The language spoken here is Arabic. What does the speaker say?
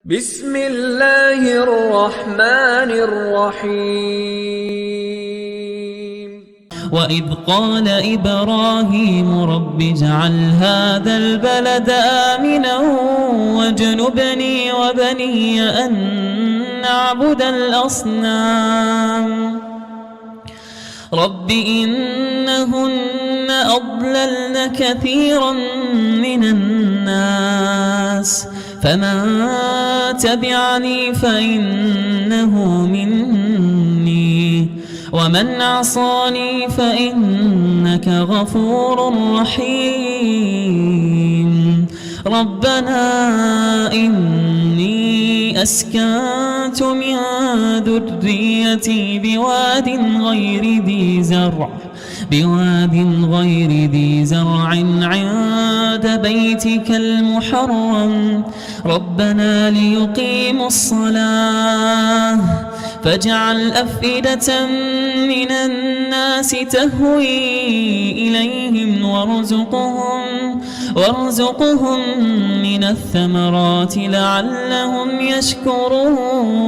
بسم الله الرحمن الرحيم وإذ قال إبراهيم رب اجعل هذا البلد آمنا واجنبني وبني أن نعبد الأصنام رب إنهن أضللن كثيرا من الناس فمن تبعني فإنه مني ومن عصاني فإنك غفور رحيم ربنا إني أسكنت من ذريتي بواد غير ذي زرع عند بيتك المحرم ربنا ليقيموا الصلاة فاجعل أفئدة من الناس تهوي إليهم وارزقهم من الثمرات لعلهم يشكرون